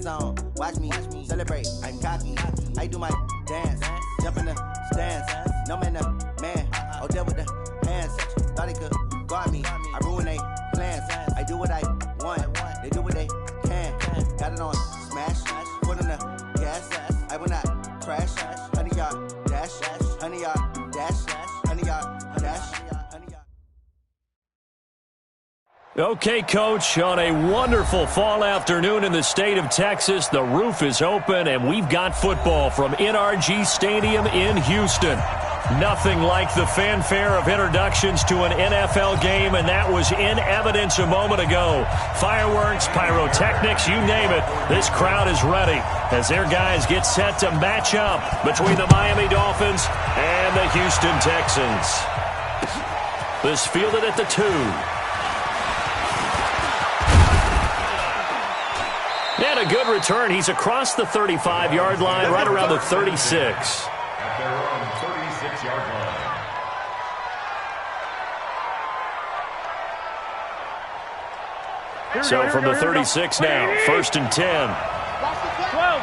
zone. Watch me celebrate. I'm cocky. I do my dance. Jump in the stands. No man, man. Oh, there with the hands. Thought he could guard me. I ruin they plans. I do what I want. They do what they can. Got it on smash. Put on the gas. I will not crash. 100 yard dash. 100 yard dash. 100 yard dash. Okay, Coach, on a wonderful fall afternoon in the state of Texas, the roof is open, and we've got football from NRG Stadium in Houston. Nothing like the fanfare of introductions to an NFL game, and that was in evidence a moment ago. Fireworks, pyrotechnics, you name it. This crowd is ready as their guys get set to match up between the Miami Dolphins and the Houston Texans. This fielded at the 2. And a good return. He's across the 35-yard line, right around the 36. At their own 36-yard line. So from the 36 now, 1st and 10. 12.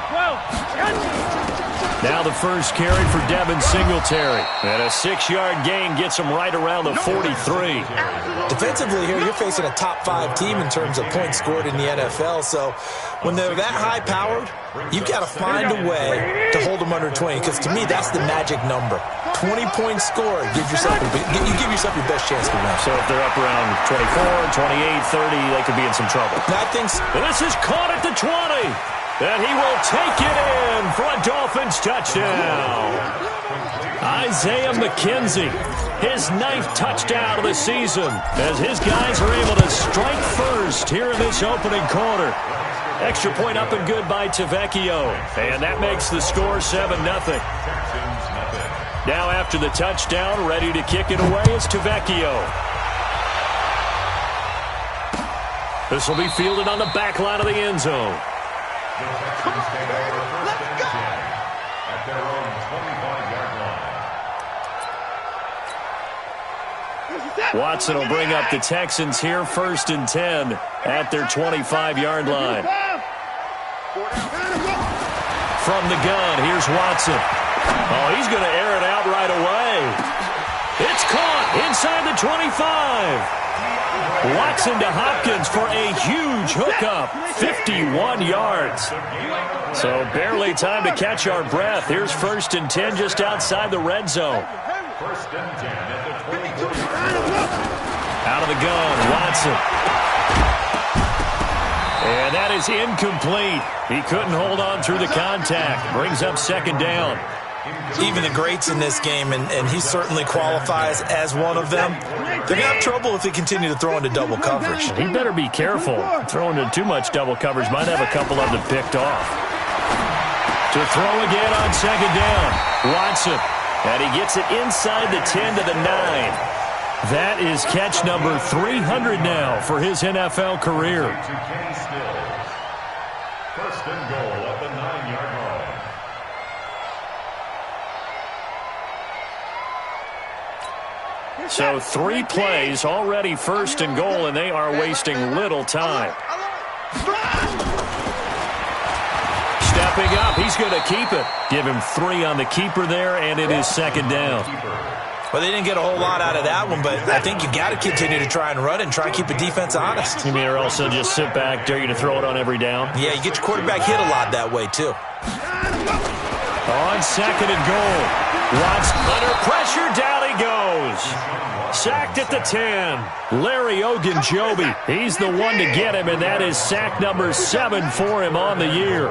Now the first carry for Devin Singletary. And a 6-yard gain gets him right around the 43. Defensively here, you're facing a top-5 team in terms of points scored in the NFL. So when they're that high-powered, you've got to find a way to hold them under 20. Because to me, that's the magic number. 20 points scored, you give yourself your best chance to win. So if they're up around 24, 28, 30, they could be in some trouble. I think so. This is caught at the 20. And he will take it in for a Dolphins touchdown. Isaiah McKenzie, his 9th touchdown of the season, as his guys are able to strike first here in this opening quarter. Extra point up and good by Tavecchio. And that makes the score 7-0. Now after the touchdown, ready to kick it away is Tavecchio. This will be fielded on the back line of the end zone. The Texans take over 1st and 10 at their own 25-yard line. Watson will bring up the Texans here, 1st and 10 at their 25-yard line. From the gun, here's Watson. Oh, he's going to air it out right away. It's caught inside the 25. Watson to Hopkins for a huge hookup, 51 yards. So barely time to catch our breath. Here's 1st and 10 just outside the red zone. 1st and 10 at the 23. Out of the gun, Watson. And that is incomplete. He couldn't hold on through the contact. Brings up 2nd down. Even the greats in this game, and he certainly qualifies as one of them, they're going to have trouble if they continue to throw into double coverage. He better be careful. Throwing into too much double coverage might have a couple of them picked off. To throw again on 2nd down, Watson. And he gets it inside the 10 to the 9. That is catch number 300 now for his NFL career. 1st and goal at the 9-yard line. So 3 plays, already 1st and goal, and they are wasting little time. Stepping up, he's going to keep it. Give him 3 on the keeper there, and it is 2nd down. Well, they didn't get a whole lot out of that one, but I think you got to continue to try and run it and try and keep the defense honest. You mean, or else they'll just sit back, dare you to throw it on every down? Yeah, you get your quarterback hit a lot that way, too. On 2nd and goal. Watson under pressure, down he goes. Sacked at the 10. Larry Ogunjobi, he's the one to get him, and that is sack number 7 for him on the year.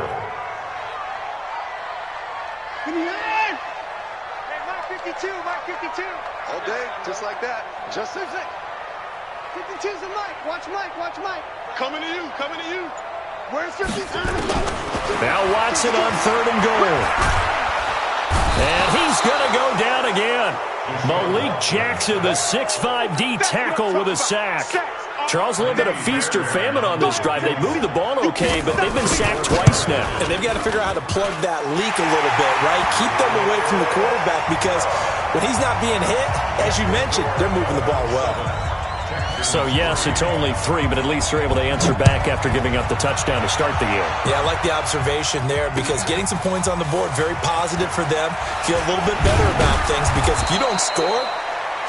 Mark 52. All day, just like that. Just like that. 52's the Mike. Watch Mike. Watch Mike. Coming to you. Coming to you. Where's 52? Now Watson on 3rd and goal. And he's going to go down again. Malik Jackson, the 6'5" D tackle with a sack. Charles, a little bit of feast or famine on this drive. They moved the ball okay, but they've been sacked twice now. And they've got to figure out how to plug that leak a little bit, right? Keep them away from the quarterback because when he's not being hit, as you mentioned, they're moving the ball well. So, yes, it's only 3, but at least they're able to answer back after giving up the touchdown to start the year. Yeah, I like the observation there because getting some points on the board, very positive for them. Feel a little bit better about things because if you don't score,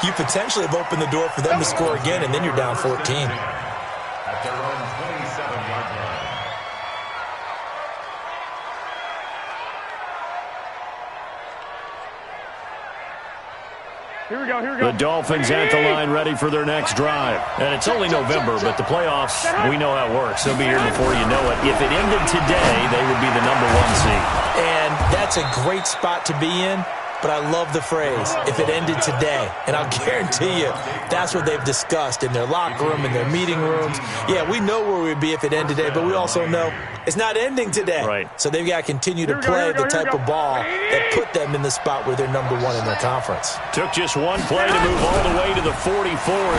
you potentially have opened the door for them to score again, and then you're down 14. At their own 27-yard line. Here we go, here we go. The Dolphins at the line ready for their next drive. And it's only November, but the playoffs, we know how it works. They'll be here before you know it. If it ended today, they would be the number 1 seed. And that's a great spot to be in, but I love the phrase, if it ended today. And I'll guarantee you, that's what they've discussed in their locker room, in their meeting rooms. Yeah, we know where we'd be if it ended today, but we also know it's not ending today. Right. So they've got to continue to play the type of ball that put them in the spot where they're number 1 in their conference. Took just one play to move all the way to the 44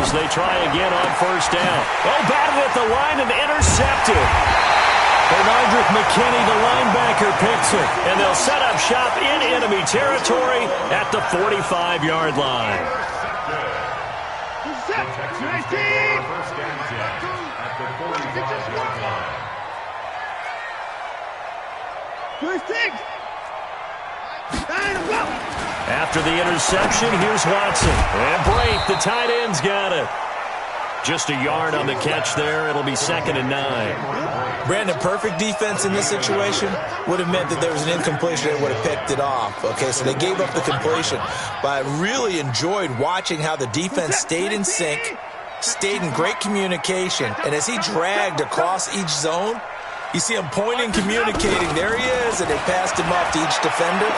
as they try again on first down. Oh, batted at the line and intercepted. Bernardrick McKinney, the linebacker, picks it. And they'll set up shop in enemy territory at the 45-yard line. First and 10 at the 45-yard line. After the interception, here's Watson. And Brake, the tight end's got it. Just a yard on the catch there. It'll be 2nd and 9. Brandon, perfect defense in this situation would have meant that there was an incompletion and would have picked it off. Okay, so they gave up the completion. But I really enjoyed watching how the defense stayed in sync, stayed in great communication, and as he dragged across each zone, you see him pointing, communicating. There he is, and they passed him off to each defender.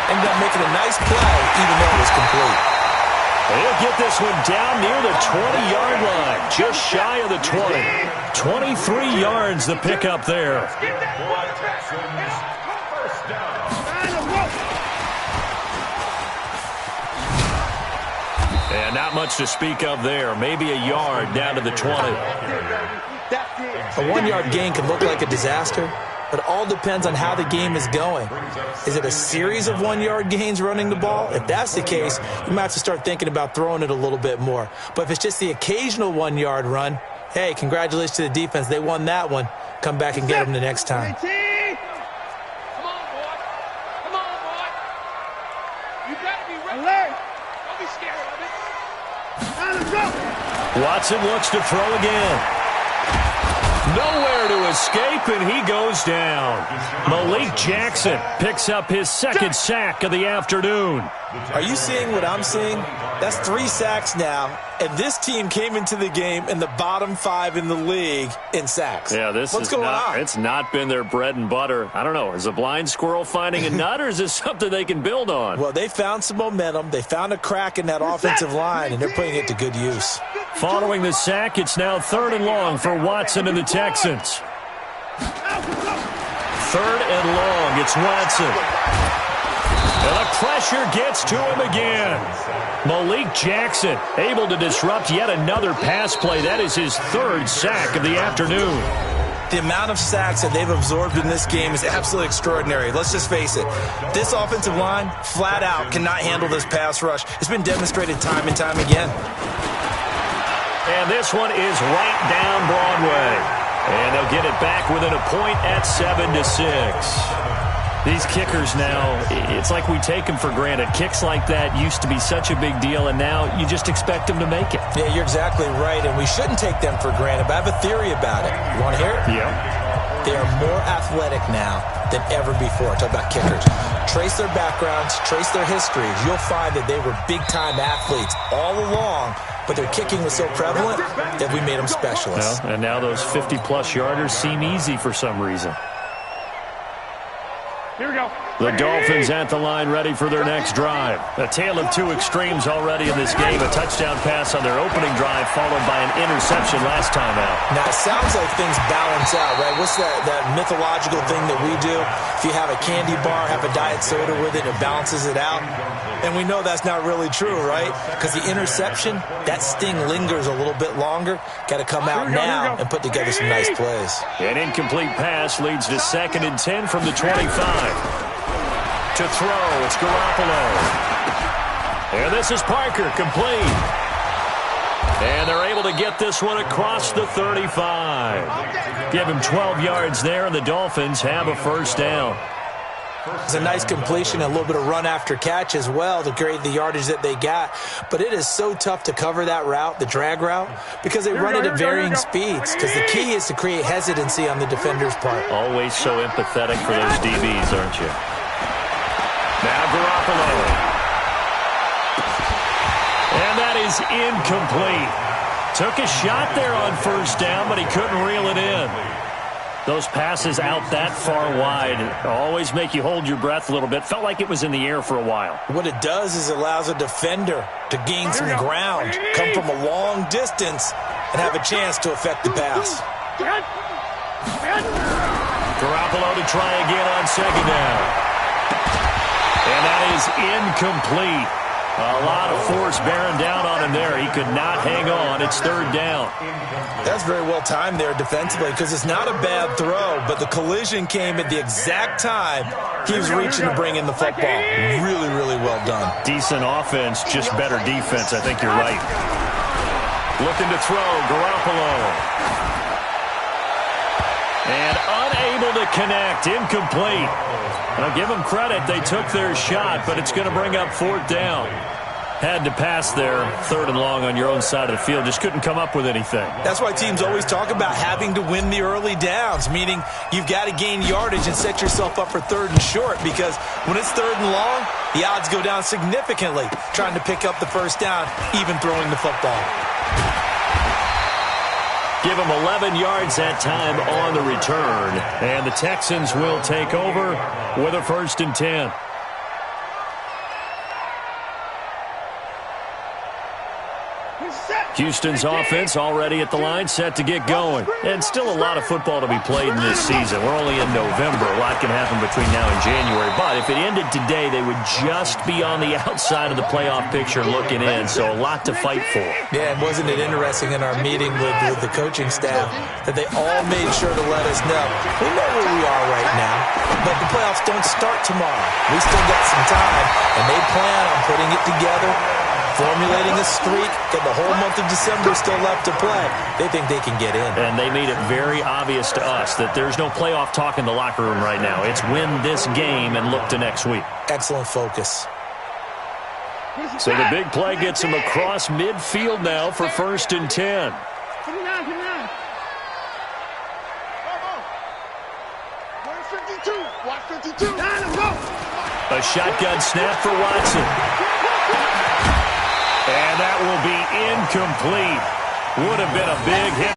Ended up making a nice play, even though it was complete. He'll get this one down near the 20-yard line, just shy of the 20. 23 yards the pickup there. And not much to speak of there. Maybe a yard down to the 20. A 1-yard gain can look like a disaster, but it all depends on how the game is going. Is it a series of 1-yard gains running the ball? If that's the case, you might have to start thinking about throwing it a little bit more. But if it's just the occasional 1-yard run, hey, congratulations to the defense. They won that one. Come back and get them the next time. Come on, boy. Come on, boy. You gotta be ready. Don't be scared of it. Now let's go. Watson looks to throw again. Nowhere to escape, and he goes down. Malik Jackson picks up his 2nd sack of the afternoon. Are you seeing what I'm seeing? That's 3 sacks now, and this team came into the game in the bottom 5 in the league in sacks. Yeah, what's going on? It's not been their bread and butter. I don't know. Is a blind squirrel finding a nut, or is this something they can build on? Well, they found some momentum. They found a crack in that offensive line, and they're putting it to good use. Following the sack, it's now 3rd and long for Watson and the Texans. 3rd and long. It's Watson. And the pressure gets to him again. Malik Jackson able to disrupt yet another pass play. That is his 3rd sack of the afternoon. The amount of sacks that they've absorbed in this game is absolutely extraordinary. Let's just face it. This offensive line, flat out, cannot handle this pass rush. It's been demonstrated time and time again. And this one is right down Broadway. And they'll get it back within a point at 7-6. These kickers now, it's like we take them for granted. Kicks like that used to be such a big deal, and now you just expect them to make it. Yeah, you're exactly right, and we shouldn't take them for granted, but I have a theory about it. You want to hear it? Yeah. They are more athletic now than ever before. Talk about kickers. Trace their backgrounds, trace their histories. You'll find that they were big-time athletes all along, but their kicking was so prevalent that we made them specialists. Well, and now those 50-plus yarders seem easy for some reason. Here we go. The Dolphins at the line ready for their next drive. A tale of 2 extremes already in this game. A touchdown pass on their opening drive followed by an interception last time out. Now, it sounds like things balance out, right? What's that mythological thing that we do? If you have a candy bar, have a diet soda with it, it balances it out. And we know that's not really true, right? Because the interception, that sting lingers a little bit longer. Got to come out now and put together some nice plays. An incomplete pass leads to 2nd and 10 from the 25. To throw, it's Garoppolo. And this is Parker, complete. And they're able to get this one across the 35. Give him 12 yards there, and the Dolphins have a first down. It's a nice completion, a little bit of run after catch as well to create the yardage that they got. But it is so tough to cover that route, the drag route, because they run it at varying speeds. Because the key is to create hesitancy on the defender's part. Always so empathetic for those DBs, aren't you? Now Garoppolo. And that is incomplete. Took a shot there on first down, but he couldn't reel it in. Those passes out that far wide always make you hold your breath a little bit. Felt like it was in the air for a while. What it does is it allows a defender to gain some ground, come from a long distance, and have a chance to affect the pass. Garoppolo to try again on second down. And that is incomplete. A lot of force bearing down on him there. He could not hang on. It's third down. That's very well timed there defensively because it's not a bad throw, but the collision came at the exact time he was reaching to bring in the football. Really, really well done. Decent offense, just better defense. I think you're right. Looking to throw, Garoppolo. And unable to connect, incomplete. I'll give them credit. They took their shot, but it's going to bring up fourth down. Had to pass there, third and long on your own side of the field. Just couldn't come up with anything. That's why teams always talk about having to win the early downs, meaning you've got to gain yardage and set yourself up for third and short, because when it's third and long, the odds go down significantly trying to pick up the first down, even throwing the football. Give them 11 yards that time on the return. And the Texans will take over with a 1st and 10. Houston's offense already at the line, set to get going. And still a lot of football to be played in this season. We're only in November. A lot can happen between now and January. But if it ended today, they would just be on the outside of the playoff picture looking in. So a lot to fight for. Yeah, and wasn't it interesting in our meeting with the coaching staff that they all made sure to let us know, we know where we are right now, but the playoffs don't start tomorrow. We still got some time, and they plan on putting it together, formulating a streak, and the whole month of December still left to play. They think they can get in. And they made it very obvious to us that there's no playoff talk in the locker room right now. It's win this game and look to next week. Excellent focus. So the big play gets him across midfield now for 1st and 10. A shotgun snap for Watson. And that will be incomplete. Would have been a big hit